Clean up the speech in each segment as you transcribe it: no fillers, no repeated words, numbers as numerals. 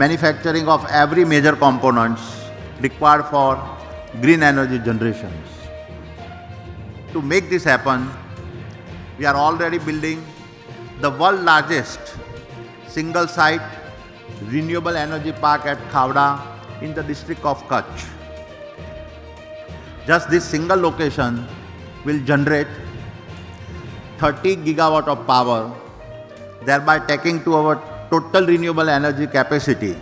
manufacturing of every major components required for green energy generations. To make this happen, we are already building the world's largest single-site renewable energy park at Khavda in the district of Kutch. Just this single location will generate 30 gigawatt of power, thereby taking to our total renewable energy capacity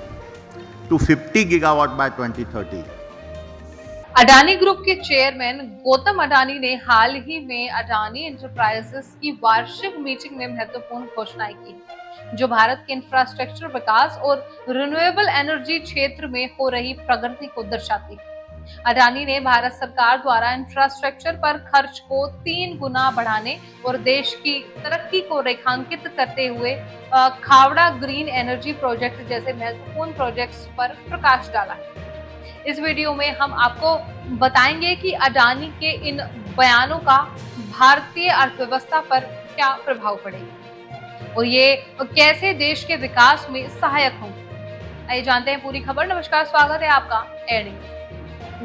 to 50 gigawatt by 2030. Adani group के chairman Gautam Adani ने हाल ही में Adani enterprises की वार्षिक meeting में महत्वपूर्ण घोषणाएं की, जो भारत के इंफ्रास्ट्रक्चर विकास और रिन्यूएबल एनर्जी क्षेत्र में हो रही प्रगति को दर्शाती है। अडानी ने भारत सरकार द्वारा इंफ्रास्ट्रक्चर पर खर्च को 3 गुना बढ़ाने और देश की तरक्की को रेखांकित करते हुए खावड़ा ग्रीन एनर्जी प्रोजेक्ट जैसे महत्वपूर्ण प्रोजेक्ट्स पर प्रकाश डाला है। इस वीडियो में हम आपको बताएंगे कि अडानी के इन बयानों का भारतीय अर्थव्यवस्था पर क्या प्रभाव पड़ेगा और ये कैसे देश के विकास में सहायक होंगे। आइए जानते हैं पूरी खबर। नमस्कार, स्वागत है आपका एयर न्यूज।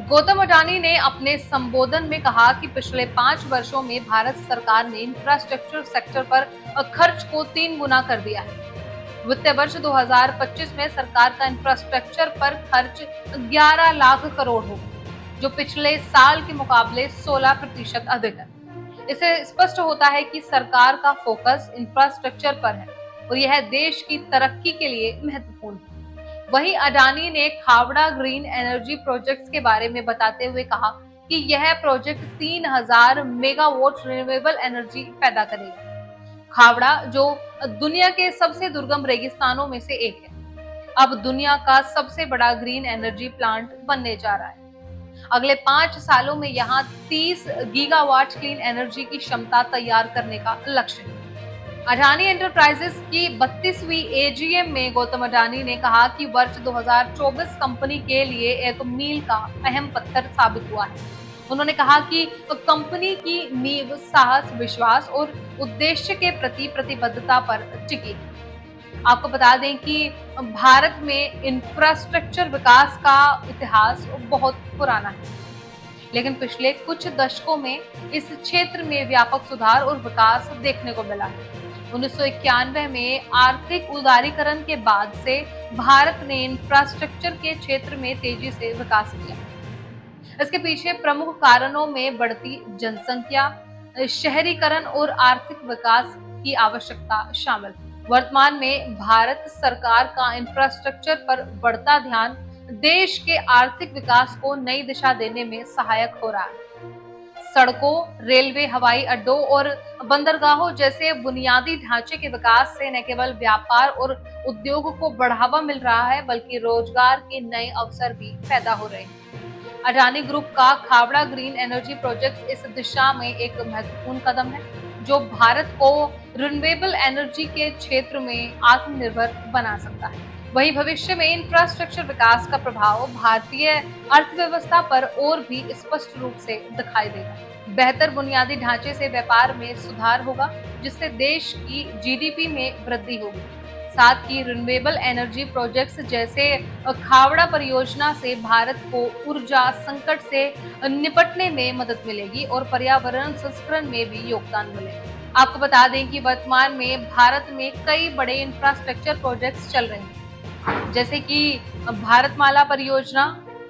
गौतम अडानी ने अपने संबोधन में कहा कि पिछले 5 वर्षों में भारत सरकार ने इंफ्रास्ट्रक्चर सेक्टर पर खर्च को 3 गुना कर दिया है। वित्तीय वर्ष 2025 में सरकार का इंफ्रास्ट्रक्चर पर खर्च 11 लाख करोड़ होगा, जो पिछले साल के मुकाबले 16% अधिक है। इससे स्पष्ट होता है कि सरकार का फोकस इंफ्रास्ट्रक्चर पर है और यह देश की तरक्की के लिए महत्वपूर्ण है। वहीं अडानी ने खावड़ा ग्रीन एनर्जी प्रोजेक्ट्स के बारे में बताते हुए कहा कि यह प्रोजेक्ट 3000 मेगावाट रिन्यूएबल एनर्जी पैदा करेगा। खावड़ा, जो दुनिया के सबसे दुर्गम रेगिस्तानों में से एक है, अब दुनिया का सबसे बड़ा ग्रीन एनर्जी प्लांट बनने जा रहा है। अगले 5 सालों में यहाँ 30 गीगावाट क्लीन एनर्जी की क्षमता तैयार करने का लक्ष्य है। अडानी एंटरप्राइजेस की 32वीं एजीएम में गौतम अडानी ने कहा कि वर्ष 2024 कंपनी के लिए एक मील का अहम पत्थर साबित हुआ है। उन्होंने कहा कि कंपनी की नींव साहस, विश्वास और उद्देश्य के प्रति प्रतिबद्धता पर टिकी है। आपको बता दें कि भारत में इंफ्रास्ट्रक्चर विकास का इतिहास बहुत पुराना है, लेकिन पिछले कुछ दशकों में इस क्षेत्र में व्यापक सुधार और विकास देखने को मिला है। 1991 में आर्थिक उदारीकरण के बाद से भारत ने इंफ्रास्ट्रक्चर के क्षेत्र में तेजी से विकास किया। इसके पीछे प्रमुख कारणों में बढ़ती जनसंख्या, शहरीकरण और आर्थिक विकास की आवश्यकता शामिल है। वर्तमान में भारत सरकार का इंफ्रास्ट्रक्चर पर बढ़ता ध्यान देश के आर्थिक विकास को नई दिशा देने में सहायक हो रहा है। सड़कों, रेलवे, हवाई अड्डों और बंदरगाहों जैसे बुनियादी ढांचे के विकास से न केवल व्यापार और उद्योग को बढ़ावा मिल रहा है, बल्कि रोजगार के नए अवसर भी पैदा हो रहे हैं। अडानी ग्रुप का खावड़ा ग्रीन एनर्जी प्रोजेक्ट इस दिशा में एक महत्वपूर्ण कदम है, जो भारत को रिन्यूएबल एनर्जी के क्षेत्र में आत्मनिर्भर बना सकता है। वहीं भविष्य में इंफ्रास्ट्रक्चर विकास का प्रभाव भारतीय अर्थव्यवस्था पर और भी स्पष्ट रूप से दिखाई देगा। बेहतर बुनियादी ढांचे से व्यापार में सुधार होगा, जिससे देश की जीडीपी में वृद्धि होगी। साथ ही रिन्यूएबल एनर्जी प्रोजेक्ट्स जैसे खावड़ा परियोजना से भारत को ऊर्जा संकट से निपटने में मदद मिलेगी और पर्यावरण संस्करण में भी योगदान मिलेगा। आपको बता दें कि वर्तमान में भारत में कई बड़े इंफ्रास्ट्रक्चर प्रोजेक्ट्स चल रहे हैं, जैसे कि भारतमाला परियोजना,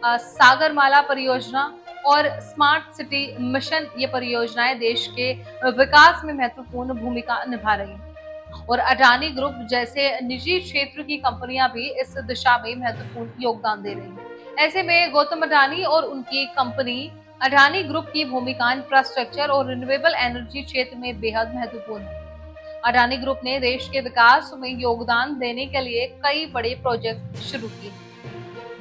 सागरमाला परियोजना और स्मार्ट सिटी मिशन। ये परियोजनाएं देश के विकास में महत्वपूर्ण भूमिका निभा रही हैं और अडानी ग्रुप जैसे निजी क्षेत्र की कंपनियां भी इस दिशा में महत्वपूर्ण योगदान दे रही हैं। ऐसे में गौतम अडानी और उनकी कंपनी अडानी ग्रुप की भूमिका इंफ्रास्ट्रक्चर और रिन्यूएबल एनर्जी क्षेत्र में बेहद महत्वपूर्ण है। अडानी ग्रुप ने देश के विकास में योगदान देने के लिए कई बड़े प्रोजेक्ट शुरू किए,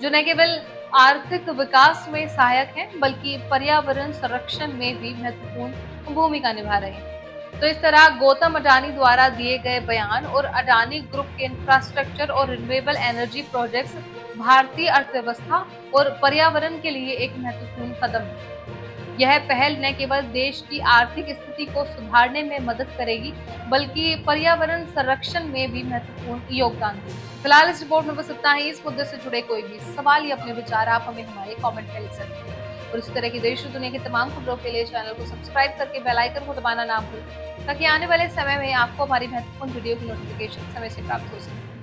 जो न केवल आर्थिक विकास में सहायक हैं, बल्कि पर्यावरण संरक्षण में भी महत्वपूर्ण भूमिका निभा रहे हैं। तो इस तरह गौतम अडानी द्वारा दिए गए बयान और अडानी ग्रुप के इंफ्रास्ट्रक्चर और रिन्यूएबल एनर्जी प्रोजेक्ट्स भारतीय अर्थव्यवस्था और पर्यावरण के लिए एक महत्वपूर्ण कदम है। यह पहल न केवल देश की आर्थिक स्थिति को सुधारने में मदद करेगी, बल्कि पर्यावरण संरक्षण में भी महत्वपूर्ण योगदान देगी। फिलहाल इस रिपोर्ट में बस इतना ही। इस मुद्दे से जुड़े कोई भी सवाल या अपने विचार आप हमें हमारे कमेंट में लिख सकते हैं। और इस तरह की देश और दुनिया की तमाम खबरों के लिए चैनल को सब्सक्राइब करके बेल आइकन को दबाना ना भूलें, ताकि आने वाले समय में आपको हमारी महत्वपूर्ण वीडियो की नोटिफिकेशन समय से प्राप्त हो सके।